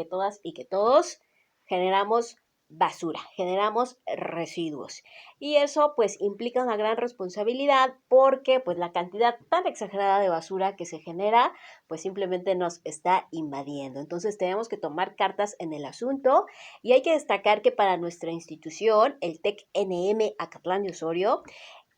que todas y que todos generamos basura, generamos residuos. Y eso pues implica una gran responsabilidad porque pues la cantidad tan exagerada de basura que se genera pues simplemente nos está invadiendo. Entonces tenemos que tomar cartas en el asunto y hay que destacar que para nuestra institución, el TEC NM Acatlán de Osorio,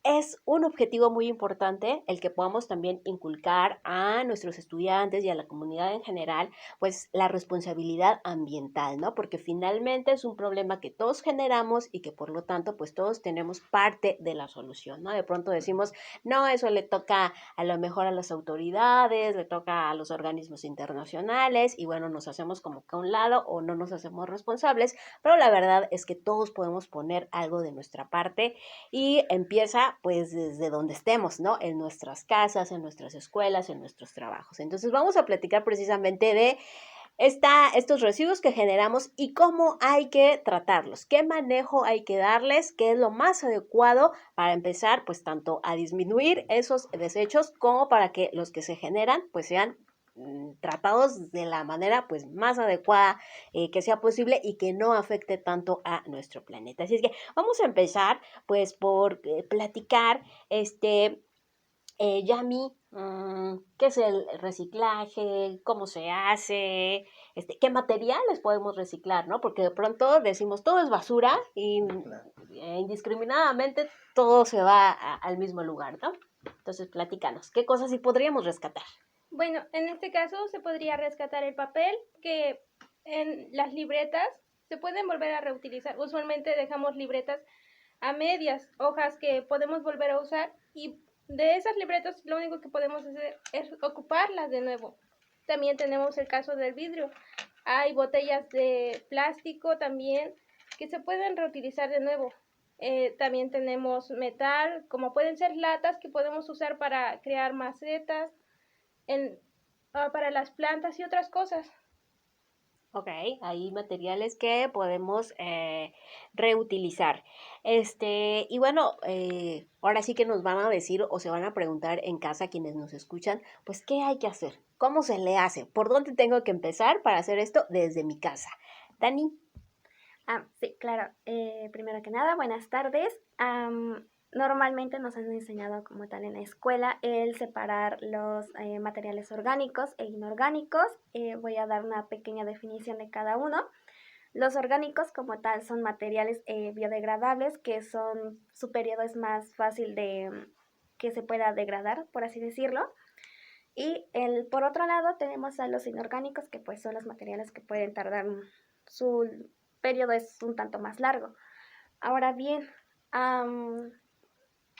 es un objetivo muy importante el que podamos también inculcar a nuestros estudiantes y a la comunidad en general, pues la responsabilidad ambiental, ¿no? Porque finalmente es un problema que todos generamos y que por lo tanto, pues todos tenemos parte de la solución, ¿no? De pronto decimos, no, eso le toca a lo mejor a las autoridades, le toca a los organismos internacionales y bueno, nos hacemos como que a un lado o no nos hacemos responsables, pero la verdad es que todos podemos poner algo de nuestra parte y empieza pues desde donde estemos, ¿no? En nuestras casas, en nuestras escuelas, en nuestros trabajos. Entonces vamos a platicar precisamente de estos residuos que generamos y cómo hay que tratarlos, qué manejo hay que darles, qué es lo más adecuado para empezar pues tanto a disminuir esos desechos como para que los que se generan pues sean tratados de la manera pues más adecuada que sea posible y que no afecte tanto a nuestro planeta. Así es que vamos a empezar pues por platicar Yami, ¿qué es el reciclaje? ¿Cómo se hace? ¿Qué materiales podemos reciclar, no? Porque de pronto decimos todo es basura y indiscriminadamente todo se va al mismo lugar, ¿no? Entonces, platícanos, ¿qué cosas sí podríamos rescatar? Bueno, en este caso se podría rescatar el papel, que en las libretas se pueden volver a reutilizar. Usualmente dejamos libretas a medias, hojas que podemos volver a usar, y de esas libretas lo único que podemos hacer es ocuparlas de nuevo. También tenemos el caso del vidrio. Hay botellas de plástico también que se pueden reutilizar de nuevo. También tenemos metal, como pueden ser latas que podemos usar para crear macetas, en, para las plantas y otras cosas. Ok, hay materiales que podemos reutilizar. Y bueno, ahora sí que nos van a decir o se van a preguntar en casa quienes nos escuchan, pues, ¿qué hay que hacer? ¿Cómo se le hace? ¿Por dónde tengo que empezar para hacer esto desde mi casa? Dani. Sí, claro. Primero que nada, buenas tardes. Normalmente nos han enseñado como tal en la escuela el separar los materiales orgánicos e inorgánicos. Voy a dar una pequeña definición de cada uno. Los orgánicos como tal son materiales biodegradables que su periodo es más fácil de que se pueda degradar, por así decirlo. Y por otro lado tenemos a los inorgánicos, que pues son los materiales que pueden tardar, su periodo es un tanto más largo. Ahora bien,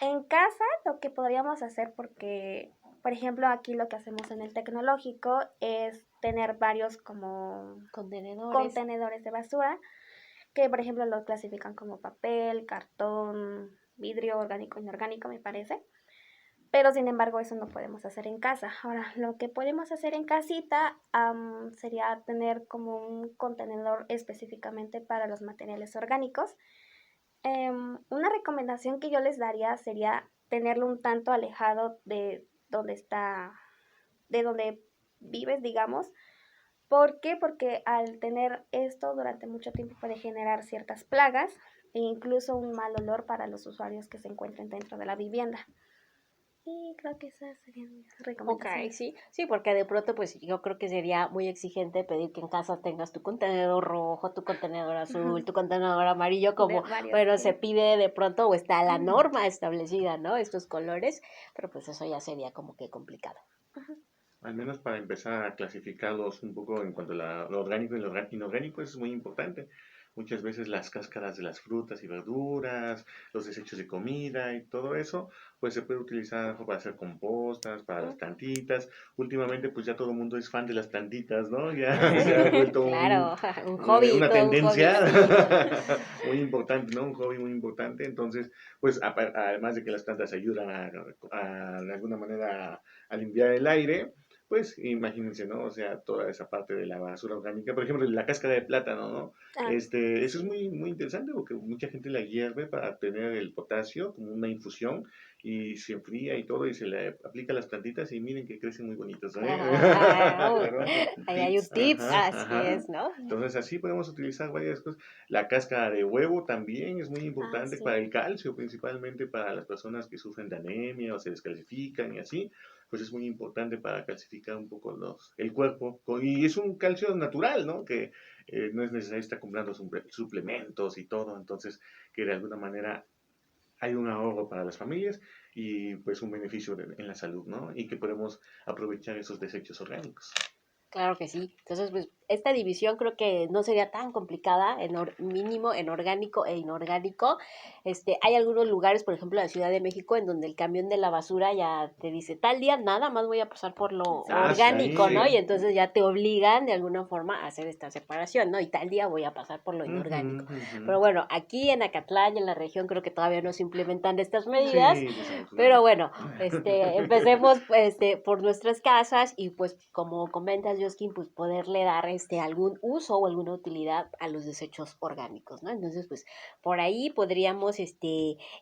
en casa lo que podríamos hacer, porque por ejemplo aquí lo que hacemos en el tecnológico es tener varios como contenedores de basura, que por ejemplo lo clasifican como papel, cartón, vidrio, orgánico, inorgánico, me parece. Pero sin embargo eso no podemos hacer en casa. Ahora, lo que podemos hacer en casita sería tener como un contenedor específicamente para los materiales orgánicos. Una recomendación que yo les daría sería tenerlo un tanto alejado de donde de donde vives, digamos. ¿Por qué? Porque al tener esto durante mucho tiempo puede generar ciertas plagas e incluso un mal olor para los usuarios que se encuentren dentro de la vivienda. Y creo que esas serían mis Ok, recomendaciones. sí, porque de pronto pues yo creo que sería muy exigente pedir que en casa tengas tu contenedor rojo, tu contenedor azul, tu contenedor amarillo, De como, varios, bueno, se sí. pide de pronto o está la norma establecida, ¿no? Estos colores, pero pues eso ya sería como que complicado. Al menos para empezar a clasificarlos un poco en cuanto a lo orgánico y lo inorgánico, eso es muy importante. Muchas veces las cáscaras de las frutas y verduras, los desechos de comida y todo eso, pues se puede utilizar para hacer compostas, para las plantitas. Últimamente, pues ya todo el mundo es fan de las plantitas, ¿no? Ya se ha vuelto Claro, un hobby, una todo un hobby, tendencia sí. muy importante, ¿no? Un hobby muy importante. Entonces, pues además de que las plantas ayudan de alguna manera a limpiar el aire, pues imagínense, ¿no? O sea, toda esa parte de la basura orgánica, por ejemplo, la cáscara de plátano, ¿no? Eso es muy, muy interesante porque mucha gente la hierve para obtener el potasio como una infusión y se enfría y todo y se le aplica a las plantitas y miren que crecen muy bonitos, ¿eh? Ahí hay un tips, Ajá, así ajá. es, ¿no? Entonces así podemos utilizar varias cosas. La cáscara de huevo también es muy importante sí. para el calcio, principalmente para las personas que sufren de anemia o se descalcifican y así, pues es muy importante para calcificar un poco el cuerpo. Y es un calcio natural, ¿no? Que no es necesario estar comprando suplementos y todo, entonces que de alguna manera hay un ahorro para las familias y pues un beneficio en la salud, ¿no? Y que podemos aprovechar esos desechos orgánicos. Claro que sí. Entonces, pues, esta división creo que no sería tan complicada, mínimo en orgánico e inorgánico. Hay algunos lugares, por ejemplo, la Ciudad de México, en donde el camión de la basura ya te dice, tal día nada más voy a pasar por lo orgánico, Sí. ¿no? Y entonces ya te obligan de alguna forma a hacer esta separación, ¿no? Y tal día voy a pasar por lo inorgánico. Pero bueno, aquí en Acatlán y en la región creo que todavía no se implementan estas medidas. Sí, Pero desafortunadamente. bueno, empecemos por nuestras casas y pues como comentas, Joskin, pues poderle dar algún uso o alguna utilidad a los desechos orgánicos, ¿no? Entonces, pues por ahí podríamos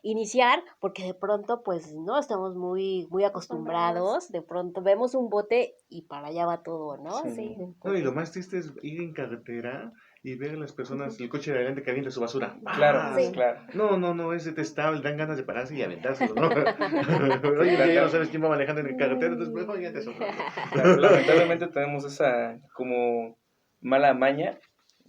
iniciar, porque de pronto pues no estamos muy acostumbrados, de pronto vemos un bote y para allá va todo, ¿no? Sí. No, y lo Entonces, más triste es ir en carretera y ver a las personas, el coche de adelante que avienta su basura. Claro, ¡Paz! Sí. claro. No, es detestable, dan ganas de pararse y aventárselo, ¿no? Hoy Sí, en día ya no sabes quién va manejando en el carretera, entonces mejor ya te sobrando. claro, lamentablemente tenemos esa como mala maña,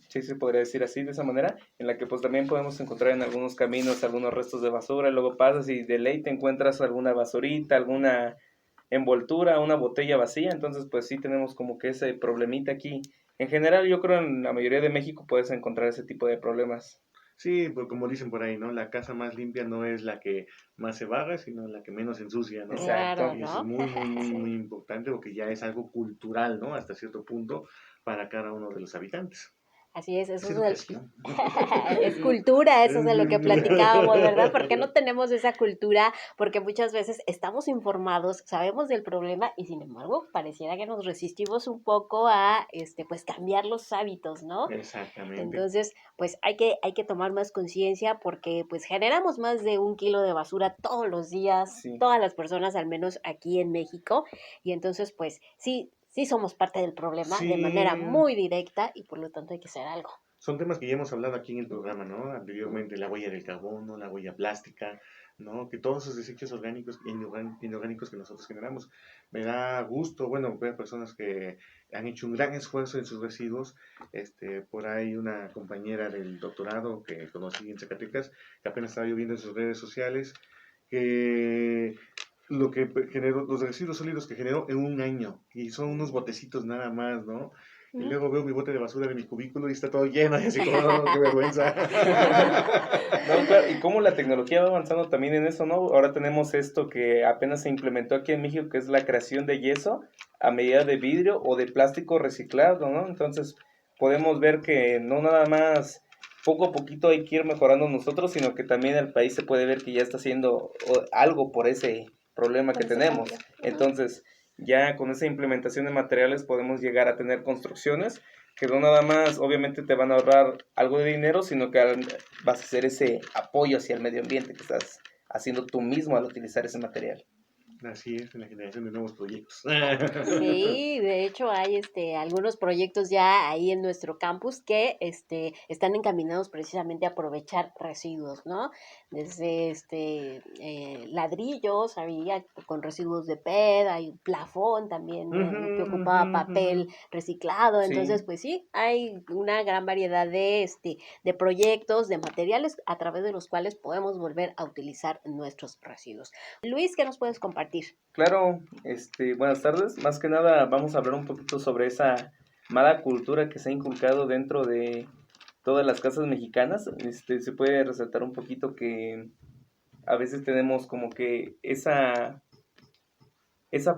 sí se podría decir así, de esa manera, en la que pues también podemos encontrar en algunos caminos algunos restos de basura, y luego pasas y de ley te encuentras alguna basurita, alguna envoltura, una botella vacía, entonces pues sí tenemos como que ese problemita aquí. En general yo creo en la mayoría de México puedes encontrar ese tipo de problemas. Sí, pues como dicen por ahí, ¿no? La casa más limpia no es la que más se barre, sino la que menos se ensucia, ¿no? claro, Exacto. Y eso es ¿no? muy, muy, muy, Sí. muy importante porque ya es algo cultural, ¿no? Hasta cierto punto para cada uno de los habitantes. Así es, Es eso es, educación. es cultura, eso es de lo que platicábamos, ¿verdad? ¿Por qué no tenemos esa cultura? Porque muchas veces estamos informados, sabemos del problema y sin embargo pareciera que nos resistimos un poco a, pues cambiar los hábitos, ¿no? Exactamente. Entonces, pues hay que tomar más conciencia porque pues generamos más de 1 kilo de basura todos los días, Sí. todas las personas, al menos aquí en México, y entonces pues sí somos parte del problema de manera Sí, muy directa y por lo tanto hay que hacer algo. son temas que ya hemos hablado aquí en el programa, ¿no? Anteriormente, la huella del carbono, la huella plástica, ¿no? Que todos esos desechos orgánicos e inorgánicos que nosotros generamos. Me da gusto, bueno, ver personas que han hecho un gran esfuerzo en sus residuos. Por ahí una compañera del doctorado que conocí en Zacatecas, que apenas estaba yo viendo en sus redes sociales, que lo que generó, los residuos sólidos que generó en un año, y son unos botecitos nada más, ¿no? Y luego veo mi bote de basura de mi cubículo y está todo lleno, y así como, no, qué vergüenza. No, claro, y cómo la tecnología va avanzando también en eso, ¿no? Ahora tenemos esto que apenas se implementó aquí en México, que es la creación de yeso a medida de vidrio o de plástico reciclado, ¿no? Entonces podemos ver que no nada más poco a poquito hay que ir mejorando nosotros, sino que también el país se puede ver que ya está haciendo algo por ese problema que Por ese tenemos. cambio. Entonces, ya con esa implementación de materiales podemos llegar a tener construcciones que no nada más obviamente te van a ahorrar algo de dinero, sino que vas a hacer ese apoyo hacia el medio ambiente que estás haciendo tú mismo al utilizar ese material. Así es, en la generación de nuevos proyectos. Sí, de hecho hay algunos proyectos ya ahí en nuestro campus que están encaminados precisamente a aprovechar residuos, ¿no? Desde ladrillos, había con residuos de PET, hay un plafón también que ocupaba papel reciclado, entonces Sí, pues sí, hay una gran variedad de proyectos, de materiales a través de los cuales podemos volver a utilizar nuestros residuos. Luis, ¿qué nos puedes compartir? claro, buenas tardes. Más que nada vamos a hablar un poquito sobre esa mala cultura que se ha inculcado dentro de todas las casas mexicanas. Se puede resaltar un poquito que a veces tenemos como que esa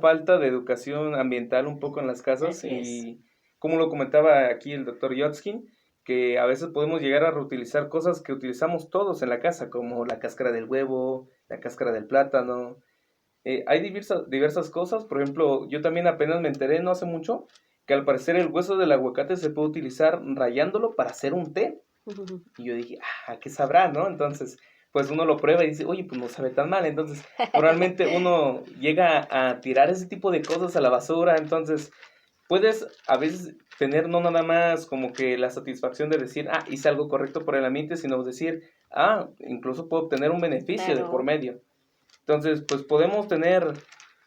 falta de educación ambiental un poco en las casas Así es. y como lo comentaba aquí el doctor Yotskin, que a veces podemos llegar a reutilizar cosas que utilizamos todos en la casa, como la cáscara del huevo, la cáscara del plátano, hay diversas cosas. Por ejemplo, yo también apenas me enteré no hace mucho que al parecer el hueso del aguacate se puede utilizar rallándolo para hacer un té. Y yo dije, ¿qué sabrá, no? Entonces, pues uno lo prueba y dice, oye, pues no sabe tan mal. Entonces, probablemente uno llega a tirar ese tipo de cosas a la basura. Entonces, puedes a veces tener no nada más como que la satisfacción de decir, hice algo correcto por el ambiente, sino decir, incluso puedo obtener un beneficio de por medio. Entonces, pues podemos tener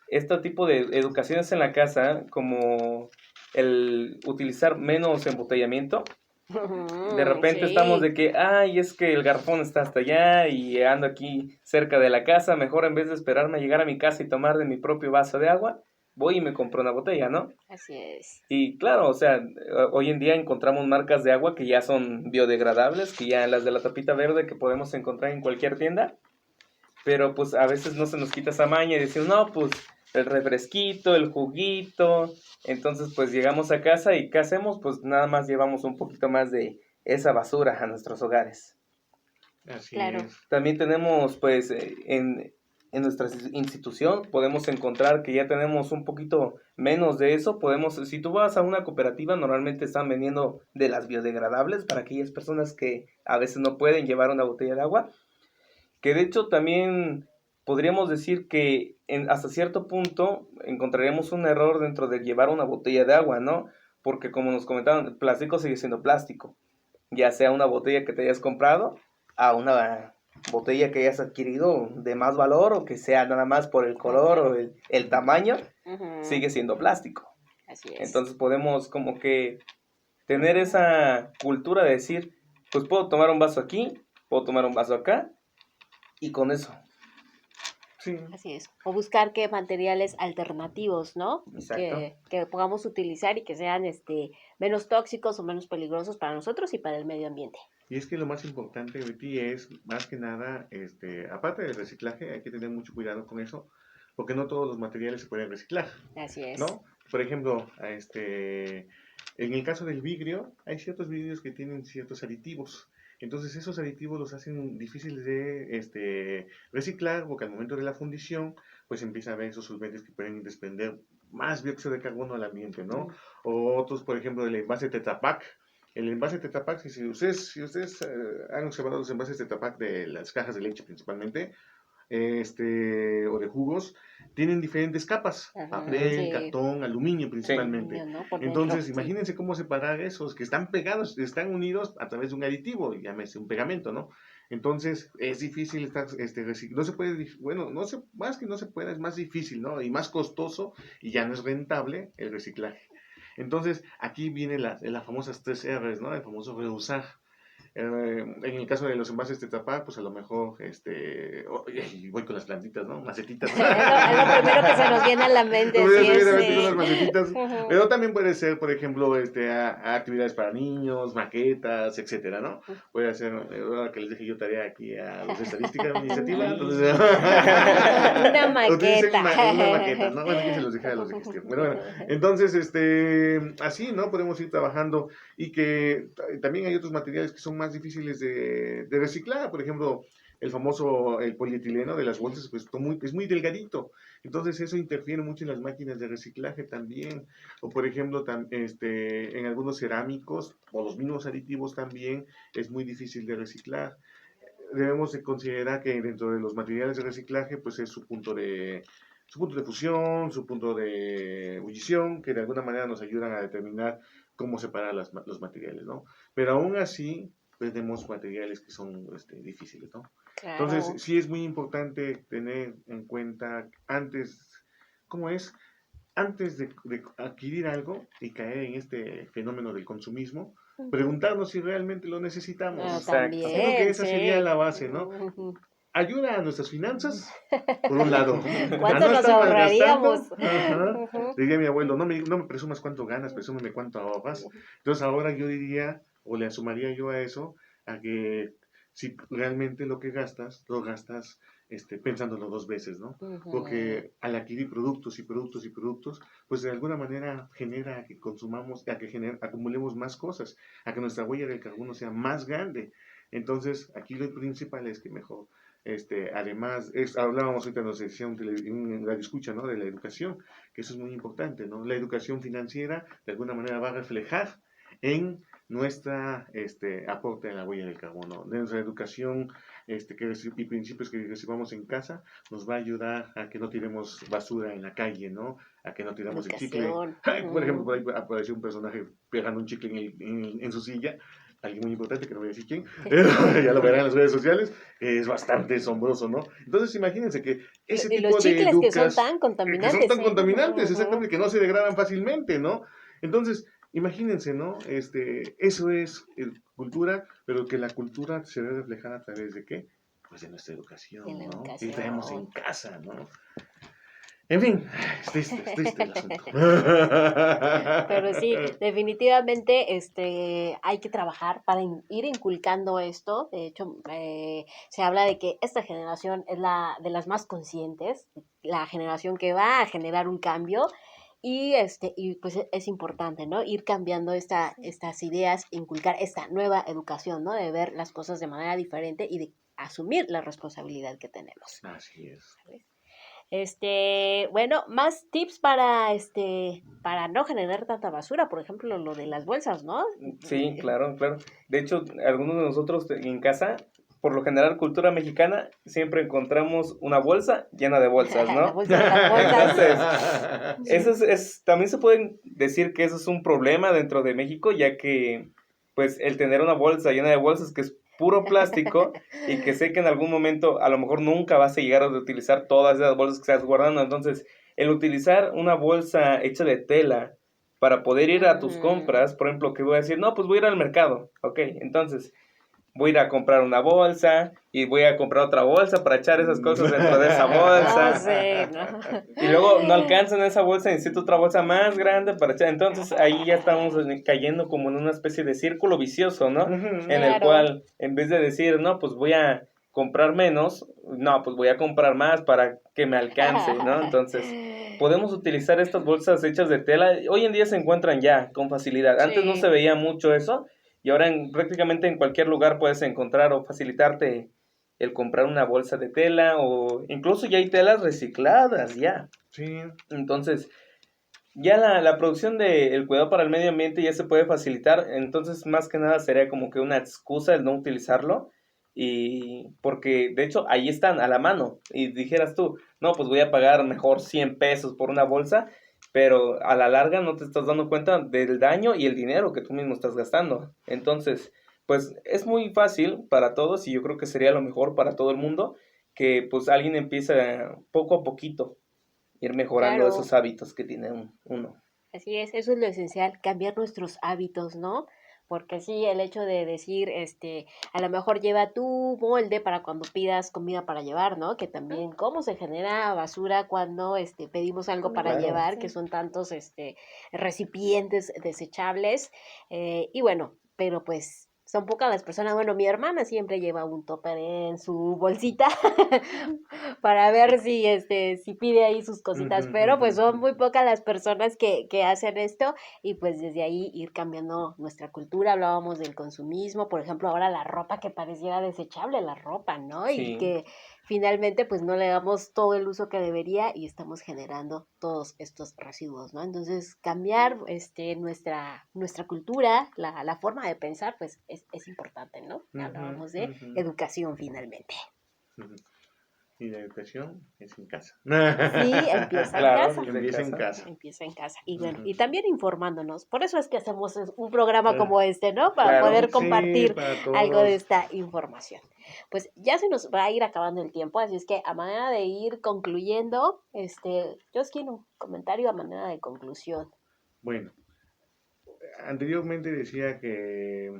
este tipo de educaciones en la casa, como el utilizar menos embotellamiento. De repente estamos de que, es que el garrafón está hasta allá y ando aquí cerca de la casa, mejor en vez de esperarme a llegar a mi casa y tomar de mi propio vaso de agua, voy y me compro una botella, ¿no? Así es. Y claro, o sea, hoy en día encontramos marcas de agua que ya son biodegradables, que ya las de la tapita verde que podemos encontrar en cualquier tienda, pero pues a veces no se nos quita esa maña y decimos, no, pues el refresquito, el juguito. Entonces pues llegamos a casa y ¿qué hacemos? Pues nada más llevamos un poquito más de esa basura a nuestros hogares. Así Claro. es. También tenemos pues en nuestra institución podemos encontrar que ya tenemos un poquito menos de eso. Si tú vas a una cooperativa, normalmente están vendiendo de las biodegradables para aquellas personas que a veces no pueden llevar una botella de agua. Que de hecho también podríamos decir que hasta cierto punto encontraremos un error dentro de llevar una botella de agua, ¿no? Porque como nos comentaban, el plástico sigue siendo plástico. Ya sea una botella que te hayas comprado a una botella que hayas adquirido de más valor o que sea nada más por el color o el tamaño, sigue siendo plástico. Así es. Entonces podemos como que tener esa cultura de decir, pues puedo tomar un vaso aquí, puedo tomar un vaso acá, y con eso. Sí. Así es. O buscar qué materiales alternativos, ¿no? Exacto. Que podamos utilizar y que sean menos tóxicos o menos peligrosos para nosotros y para el medio ambiente. Y es que lo más importante, Betty, es más que nada, aparte del reciclaje, hay que tener mucho cuidado con eso, porque no todos los materiales se pueden reciclar, Así es. ¿no? Por ejemplo, en el caso del vidrio, hay ciertos vidrios que tienen ciertos aditivos. Entonces esos aditivos los hacen difíciles de reciclar, porque al momento de la fundición, pues empieza a haber esos solventes que pueden desprender más dióxido de carbono al ambiente, ¿no? O otros, por ejemplo, el envase Tetra Pak. El envase Tetra Pak, si ustedes han observado los envases Tetra Pak de las cajas de leche principalmente, o de jugos, tienen diferentes capas, papel, cartón, aluminio principalmente. ¿no? Entonces, imagínense cómo separar esos que están pegados, están unidos a través de un aditivo, llámese un pegamento, ¿no? Entonces, es difícil estar, no se puede, bueno, más que no se puede, es más difícil, ¿no? Y más costoso, y ya no es rentable el reciclaje. Entonces, aquí vienen las famosas 3 R's, ¿no? El famoso reusar. En el caso de los envases Tetra Pak, pues a lo mejor, voy con las plantitas, ¿no? Macetitas. Es lo primero que se nos viene a la mente. Unas macetitas. Pero también puede ser, por ejemplo, a actividades para niños, maquetas, etcétera, ¿no? Puede ser, ahora que les dije yo tarea aquí a los estadísticas de la iniciativa. Entonces, una maqueta. Una maqueta, ¿no? Bueno, que se los dije a los de gestión. Bueno, entonces, así, ¿no? Podemos ir trabajando y que también hay otros materiales que son más difíciles de reciclar, por ejemplo, el polietileno de las bolsas, pues es muy delgadito, entonces eso interfiere mucho en las máquinas de reciclaje también, o por ejemplo, en algunos cerámicos, o los mismos aditivos también, es muy difícil de reciclar. Debemos de considerar que dentro de los materiales de reciclaje, pues es su punto de fusión, su punto de ebullición, que de alguna manera nos ayudan a determinar cómo separar los materiales, ¿no? Pero aún así, tenemos materiales que son difíciles, ¿no? Claro. Entonces, sí es muy importante tener en cuenta ¿cómo es? Antes de adquirir algo y caer en este fenómeno del consumismo, preguntarnos si realmente lo necesitamos. También, Yo creo que esa sería la base, ¿no? Ayuda a nuestras finanzas, por un lado. ¿Cuánto nos ahorraríamos? Diría mi abuelo, no me presumas cuánto ganas, presúmeme cuánto ahorras. Entonces ahora yo diría, o le sumaría yo a eso, a que si realmente lo que gastas, lo gastas pensándolo 2 veces, ¿no? Porque al adquirir productos y productos y productos, pues de alguna manera genera que consumamos, acumulemos más cosas, a que nuestra huella del carbono sea más grande. Entonces, aquí lo principal es que mejor además, hablábamos ahorita, nos decía en la escucha, ¿no? De la educación, que eso es muy importante, ¿no? La educación financiera, de alguna manera, va a reflejar en nuestra aporte a la huella del carbono. De nuestra educación y principios que recibamos en casa nos va a ayudar a que no tiremos basura en la calle, ¿no? A que no tiremos el chicle. Por ejemplo, por ahí apareció un personaje pegando un chicle en su silla, alguien muy importante, que no voy a decir quién, pero ya lo verán en las redes sociales, es bastante asombroso, ¿no? Entonces imagínense que ese Y tipo los de chicles que son educas, tan contaminantes. que son tan contaminantes, exactamente, que no se degradan fácilmente, ¿no? Entonces, imagínense, ¿no? Eso es cultura, pero que la cultura se ve reflejada a través de ¿qué? Pues de nuestra educación, En la ¿no? Que traemos en educación. casa, ¿no? En fin, es triste el asunto. Pero sí, definitivamente hay que trabajar para ir inculcando esto. De hecho, se habla de que esta generación es la de las más conscientes, la generación que va a generar un cambio. Y pues es importante, ¿no? Ir cambiando estas ideas, inculcar esta nueva educación, ¿no? De ver las cosas de manera diferente y de asumir la responsabilidad que tenemos. Así es. ¿Sabes? Bueno, más tips para no generar tanta basura, por ejemplo, lo de las bolsas, ¿no? Sí, claro, claro. De hecho, algunos de nosotros en casa, por lo general, cultura mexicana, siempre encontramos una bolsa llena de bolsas, La ¿no? bolsa de las bolsas. Entonces, también se puede decir que eso es un problema dentro de México, ya que, pues, el tener una bolsa llena de bolsas que es puro plástico y que sé que en algún momento a lo mejor nunca vas a llegar a utilizar todas esas bolsas que estás guardando. Entonces, el utilizar una bolsa hecha de tela para poder ir a tus compras, por ejemplo, que voy a decir, no, pues voy a ir al mercado, ok, entonces voy a ir a comprar una bolsa y voy a comprar otra bolsa para echar esas cosas dentro de esa bolsa. No sé, ¿no? Y luego no alcanzan esa bolsa, necesito otra bolsa más grande para echar. Entonces ahí ya estamos cayendo como en una especie de círculo vicioso, ¿no? En el Claro. cual en vez de decir, no, pues voy a comprar menos, no, pues voy a comprar más para que me alcance, ¿no? Entonces podemos utilizar estas bolsas hechas de tela. Hoy en día se encuentran ya con facilidad. Antes no Sí. se veía mucho eso y ahora prácticamente en cualquier lugar puedes encontrar o facilitarte el comprar una bolsa de tela o incluso ya hay telas recicladas ya. Sí. Entonces, ya la producción del cuidado para el medio ambiente ya se puede facilitar, entonces más que nada sería como que una excusa el no utilizarlo y porque de hecho ahí están a la mano y dijeras tú, no, pues voy a pagar mejor 100 pesos por una bolsa, pero a la larga no te estás dando cuenta del daño y el dinero que tú mismo estás gastando. Entonces, pues es muy fácil para todos y yo creo que sería lo mejor para todo el mundo que pues alguien empiece poco a poquito ir mejorando Claro. esos hábitos que tiene uno. Así es, eso es lo esencial, cambiar nuestros hábitos, ¿no? Porque sí, el hecho de decir, a lo mejor lleva tu molde para cuando pidas comida para llevar, ¿no? Que también cómo se genera basura cuando, pedimos algo para Claro. llevar, Sí. que son tantos, recipientes desechables, y bueno, pero pues son pocas las personas, bueno, mi hermana siempre lleva un topper en su bolsita para ver si pide ahí sus cositas, pero pues son muy pocas las personas que hacen esto y pues desde ahí ir cambiando nuestra cultura. Hablábamos del consumismo, por ejemplo, ahora la ropa que pareciera desechable, la ropa, ¿no? Sí. Y que finalmente pues no le damos todo el uso que debería y estamos generando todos estos residuos, ¿no? Entonces cambiar nuestra cultura, la forma de pensar, pues es importante, ¿no? Hablábamos de educación finalmente. Y la educación es en casa. Sí, empieza en Claro, casa. desde Empieza en casa. casa. Empieza en casa. Y bueno, Ujú. y también informándonos. Por eso es que hacemos un programa como este, ¿no? Para Claro. poder Sí, compartir para algo de todos. esta información. Pues ya se nos va a ir acabando el tiempo, así es que a manera de ir concluyendo, yo os quiero un comentario a manera de conclusión. Bueno, anteriormente decía que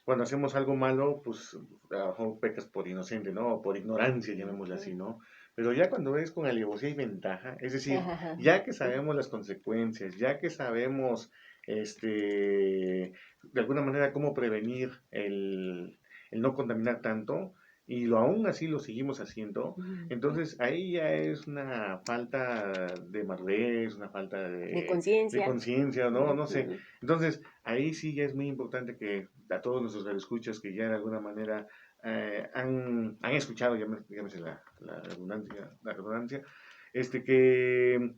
cuando hacemos algo malo, pues a lo mejor pecas por inocente, ¿no? O por ignorancia, llamémoslo así, ¿no? Pero ya cuando ves con alevosía y ventaja, es decir, ya que sabemos las consecuencias, ya que sabemos, de alguna manera cómo prevenir el no contaminar tanto, y aún así lo seguimos haciendo, entonces ahí ya es una falta de madurez, una falta de conciencia. de conciencia, ¿no? No sé. Entonces ahí sí ya es muy importante que a todos nuestros radioescuchas que ya de alguna manera han escuchado, llámese la redundancia, que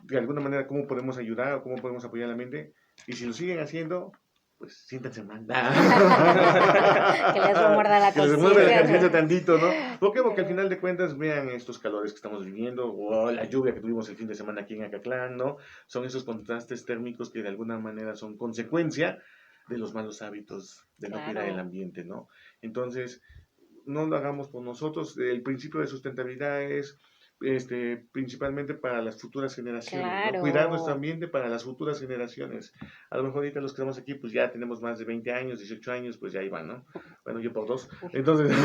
de alguna manera cómo podemos ayudar o cómo podemos apoyar a la mente, y si lo siguen haciendo, pues siéntanse mal. Que les remuerda la Que les remuerda la conciencia. conciencia tantito, ¿no? ¿Por qué? Porque al final de cuentas, vean estos calores que estamos viviendo, o la lluvia que tuvimos el fin de semana aquí en Acatlán, ¿no? Son esos contrastes térmicos que de alguna manera son consecuencia de los malos hábitos de no cuidar el ambiente, ¿no? Entonces, no lo hagamos por nosotros. El principio de sustentabilidad es principalmente para las futuras generaciones, ¿no? Cuidar nuestro ambiente para las futuras generaciones. A lo mejor ahorita los que estamos aquí, pues ya tenemos más de 20 años, 18 años, pues ya iban, ¿no? Bueno, yo por 2. Entonces,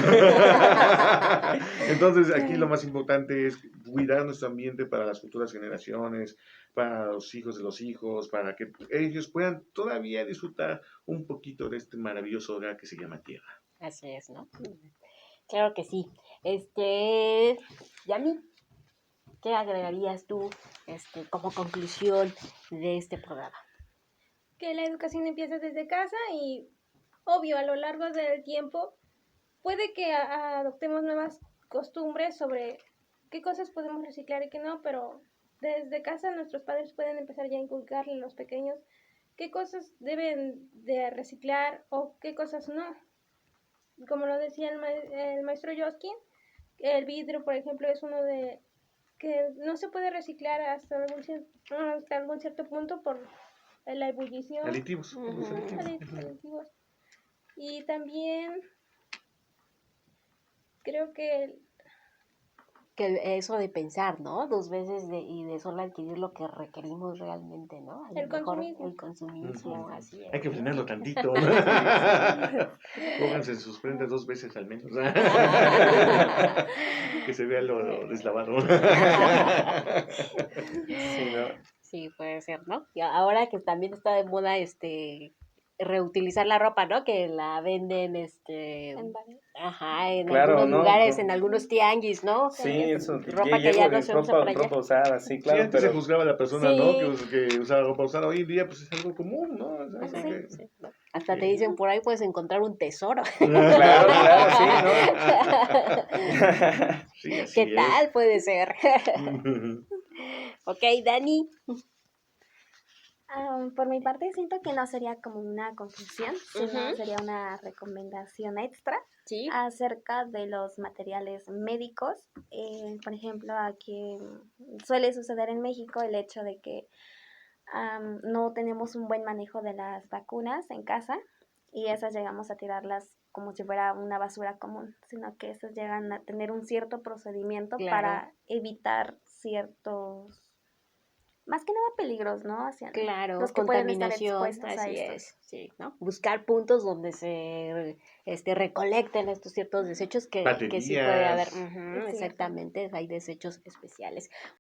entonces aquí lo más importante es cuidar nuestro ambiente para las futuras generaciones, para los hijos de los hijos, para que ellos puedan todavía disfrutar un poquito de este maravilloso hogar que se llama Tierra. Así es, ¿no? Claro que sí. Yami, ¿qué agregarías tú como conclusión de este programa? Que la educación empieza desde casa y, obvio, a lo largo del tiempo puede que adoptemos nuevas costumbres sobre qué cosas podemos reciclar y qué no, pero desde casa nuestros padres pueden empezar ya a inculcarle a los pequeños qué cosas deben de reciclar o qué cosas no. Como lo decía el maestro Joskin, el vidrio, por ejemplo, es uno de que no se puede reciclar hasta algún cierto punto por la ebullición. Aditivos. Aditivos. Y también creo que eso de pensar, ¿no? 2 veces y de solo adquirir lo que requerimos realmente, ¿no? el consumismo. El consumismo, así es. Hay que frenarlo tantito. Pónganse sus prendas 2 veces al menos. Que se vea lo deslavado. Sí, ¿no? Sí, puede ser, ¿no? Y ahora que también está de moda reutilizar la ropa, ¿no? Que la venden En varios. en Claro, algunos ¿no? lugares, en algunos tianguis, ¿no? Sí, eso, Ropa que ya no se usa para allá. ropa usada, sí, Sí, claro, antes se pero juzgaba a la persona, Sí. ¿no? Que usaba ropa usada. Hoy en día, pues es algo común, ¿no? Es algo Ajá, que... sí, ¿no? Hasta te dicen por ahí puedes encontrar un tesoro. claro, sí, ¿no? Sí, así ¿Qué es. tal puede ser? Ok, Dani. Por mi parte siento que no sería como una conclusión, sino sería una recomendación extra Sí. acerca de los materiales médicos. Por ejemplo, aquí suele suceder en México el hecho de que no tenemos un buen manejo de las vacunas en casa y esas llegamos a tirarlas como si fuera una basura común, sino que esas llegan a tener un cierto procedimiento para evitar ciertos, más que nada peligros, ¿no? Hacia los que pueden estar expuestos a así estos. es, sí, ¿no? Buscar puntos donde se recolecten estos ciertos desechos que sí puede haber. Baterías. Exactamente, hay desechos especiales.